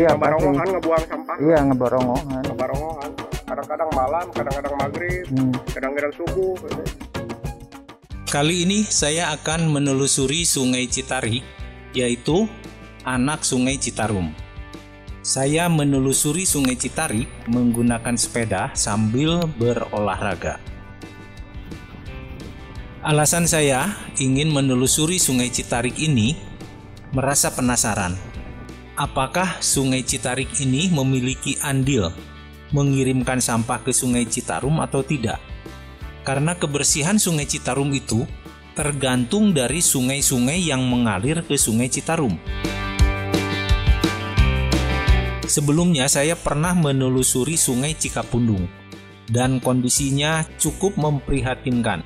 Iya, ngebarongohan ngebuang sampah. Iya, ngebarongohan. Ngebarongohan. Kadang-kadang malam, kadang-kadang maghrib, kadang-kadang subuh. Gitu. Kali ini saya akan menelusuri Sungai Citarik, yaitu anak Sungai Citarum. Saya menelusuri Sungai Citarik menggunakan sepeda sambil berolahraga. Alasan saya ingin menelusuri Sungai Citarik ini merasa penasaran. Apakah Sungai Citarik ini memiliki andil mengirimkan sampah ke Sungai Citarum atau tidak? Karena kebersihan Sungai Citarum itu tergantung dari sungai-sungai yang mengalir ke Sungai Citarum. Sebelumnya saya pernah menelusuri Sungai Cikapundung dan kondisinya cukup memprihatinkan.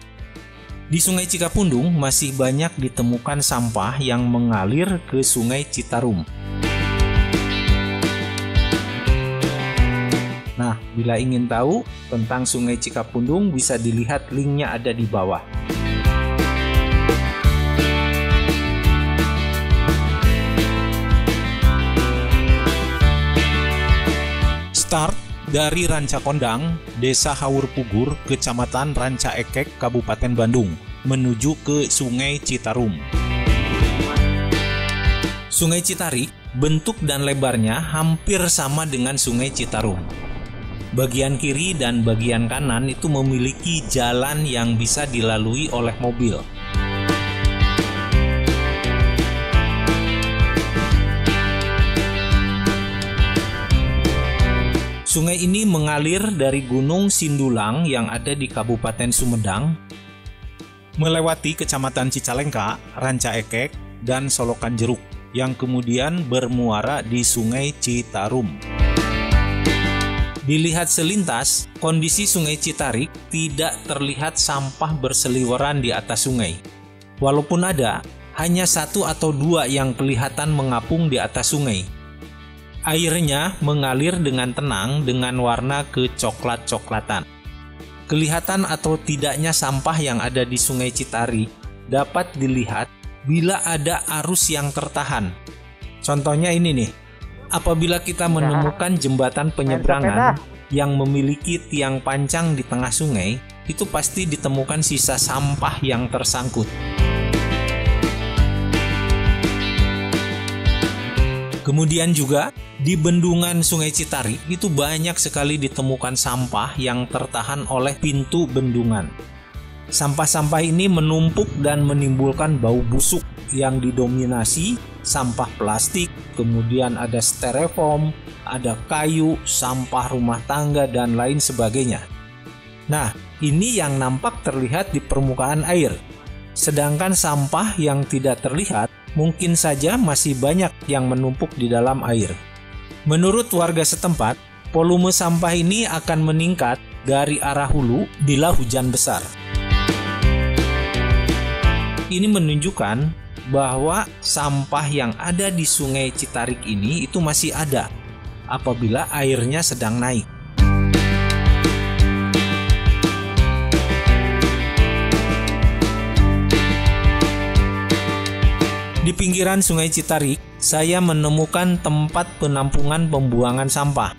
Di Sungai Cikapundung masih banyak ditemukan sampah yang mengalir ke Sungai Citarum. Nah, bila ingin tahu tentang Sungai Cikapundung bisa dilihat linknya ada di bawah. Start dari Ranca Kondang, Desa Haur Pugur, Kecamatan Ranca Ekek, Kabupaten Bandung, menuju ke Sungai Citarum. Sungai Citarik, bentuk dan lebarnya hampir sama dengan Sungai Citarum. Bagian kiri dan bagian kanan itu memiliki jalan yang bisa dilalui oleh mobil. Sungai ini mengalir dari Gunung Sindulang yang ada di Kabupaten Sumedang, melewati Kecamatan Cicalengka, Ranca Ekek, dan Solokan Jeruk, yang kemudian bermuara di Sungai Citarum. Dilihat selintas, kondisi Sungai Citarik tidak terlihat sampah berseliweran di atas sungai. Walaupun ada, hanya satu atau dua yang kelihatan mengapung di atas sungai. Airnya mengalir dengan tenang dengan warna kecoklat-coklatan. Kelihatan atau tidaknya sampah yang ada di Sungai Citarik dapat dilihat bila ada arus yang tertahan. Contohnya ini nih. Apabila kita menemukan jembatan penyeberangan yang memiliki tiang pancang di tengah sungai, itu pasti ditemukan sisa sampah yang tersangkut. Kemudian juga di bendungan Sungai Citarik itu banyak sekali ditemukan sampah yang tertahan oleh pintu bendungan. Sampah-sampah ini menumpuk dan menimbulkan bau busuk yang didominasi sampah plastik, kemudian ada styrofoam, ada kayu, sampah rumah tangga, dan lain sebagainya. Nah, ini yang nampak terlihat di permukaan air. Sedangkan sampah yang tidak terlihat mungkin saja masih banyak yang menumpuk di dalam air. Menurut warga setempat, volume sampah ini akan meningkat dari arah hulu bila hujan besar. Ini menunjukkan bahwa sampah yang ada di Sungai Citarik ini itu masih ada apabila airnya sedang naik. Di pinggiran Sungai Citarik, saya menemukan tempat penampungan pembuangan sampah.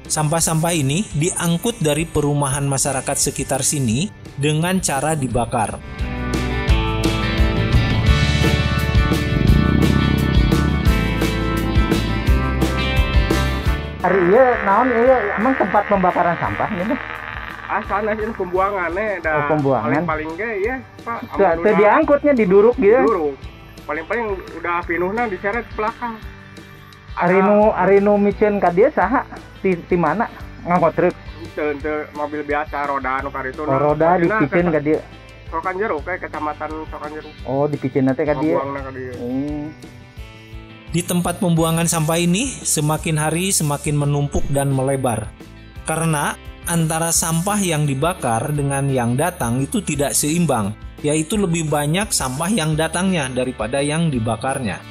Sampah-sampah ini diangkut dari perumahan masyarakat sekitar sini dengan cara dibakar. Hari iya, naon iya emang tempat pembakaran sampah gitu. Sana sih pembuangannya dah. Pembuangan. Paling ge ya, Pak. Teu diangkutnya diduruk gitu. Diduruk. Paling udah pinuhna diseret ke belakang. Arinu micen ka dieu saha? Ti mana? Ngangkot truk. Teu mobil biasa roda anu karituna. Roda dipicen ka dieu. Solokan Jeruk Kecamatan Solokan Jeruk. Oh, dipicen teh ka dieu. Buangna ka dieu. Di tempat pembuangan sampah ini semakin hari semakin menumpuk dan melebar. Karena antara sampah yang dibakar dengan yang datang itu tidak seimbang, yaitu lebih banyak sampah yang datangnya daripada yang dibakarnya.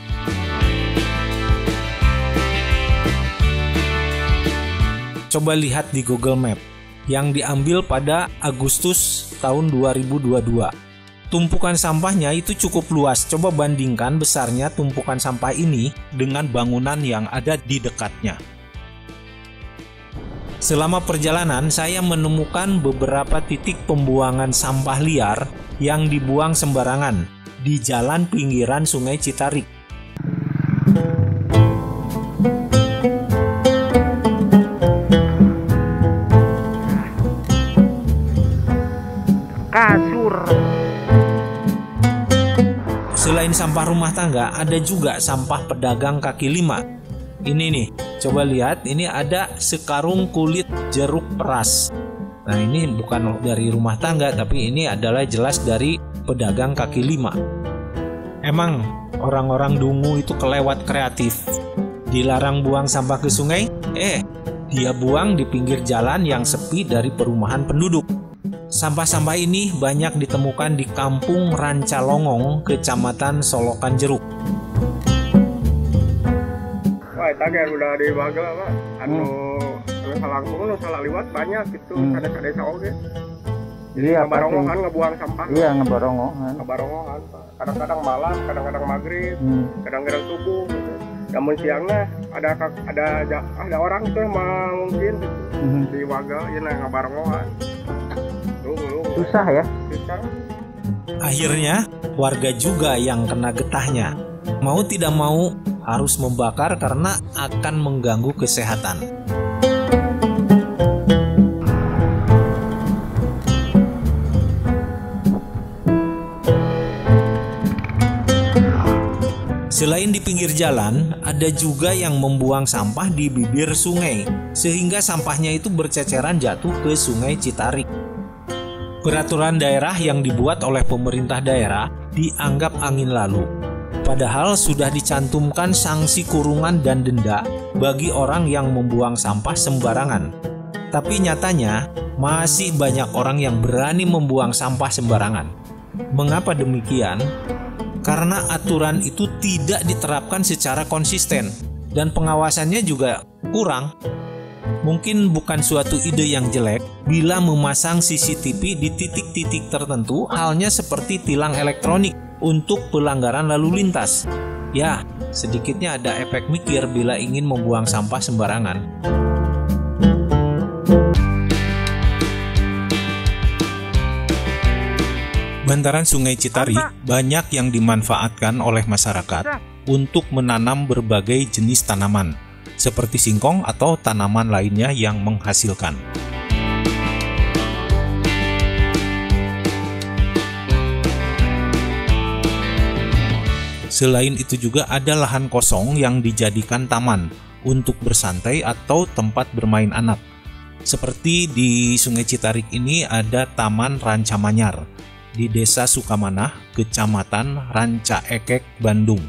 Coba lihat di Google Map yang diambil pada Agustus tahun 2022. tumpukan sampahnya itu cukup luas. Coba bandingkan besarnya tumpukan sampah ini dengan bangunan yang ada di dekatnya. Selama perjalanan, saya menemukan beberapa titik pembuangan sampah liar yang dibuang sembarangan di jalan pinggiran Sungai Citarik. Kasur. Selain sampah rumah tangga, ada juga sampah pedagang kaki lima. Ini nih, coba lihat, ini ada sekarung kulit jeruk peras. Nah, ini bukan dari rumah tangga, tapi ini adalah jelas dari pedagang kaki lima. Emang orang-orang Dungu itu kelewat kreatif. Dilarang buang sampah ke sungai, dia buang di pinggir jalan yang sepi dari perumahan penduduk. Sampah-sampah ini banyak ditemukan di Kampung Rancalongong, Kecamatan Solokan Jeruk. Wah, itu udah dibaga Pak. Anu salah langsung salah liwat banyak gitu, ada desa oge. Jadi ngebarongohan ngebuang sampah. Iya, ngebarongohan. Ngebarongohan Pak. Kadang-kadang malam, kadang-kadang maghrib, kadang-kadang subuh gitu. Namun siangnya ada orang itu yang mungkin gitu. Di waga ya ngebarongohan. Susah ya. Susah. Akhirnya, warga juga yang kena getahnya. Mau tidak mau harus membakar karena akan mengganggu kesehatan. Selain di pinggir jalan, ada juga yang membuang sampah di bibir sungai, sehingga sampahnya itu berceceran jatuh ke Sungai Citarik. Peraturan daerah yang dibuat oleh pemerintah daerah dianggap angin lalu. Padahal sudah dicantumkan sanksi kurungan dan denda bagi orang yang membuang sampah sembarangan. Tapi nyatanya masih banyak orang yang berani membuang sampah sembarangan. Mengapa demikian? Karena aturan itu tidak diterapkan secara konsisten dan pengawasannya juga kurang. Mungkin bukan suatu ide yang jelek bila memasang CCTV di titik-titik tertentu, halnya seperti tilang elektronik untuk pelanggaran lalu lintas. Ya, sedikitnya ada efek mikir bila ingin membuang sampah sembarangan. Bantaran Sungai Citarik banyak yang dimanfaatkan oleh masyarakat untuk menanam berbagai jenis tanaman, seperti singkong atau tanaman lainnya yang menghasilkan. Selain itu juga ada lahan kosong yang dijadikan taman untuk bersantai atau tempat bermain anak. Seperti di Sungai Citarik ini ada Taman Rancamanyar di Desa Sukamanah, Kecamatan Rancaekek, Bandung.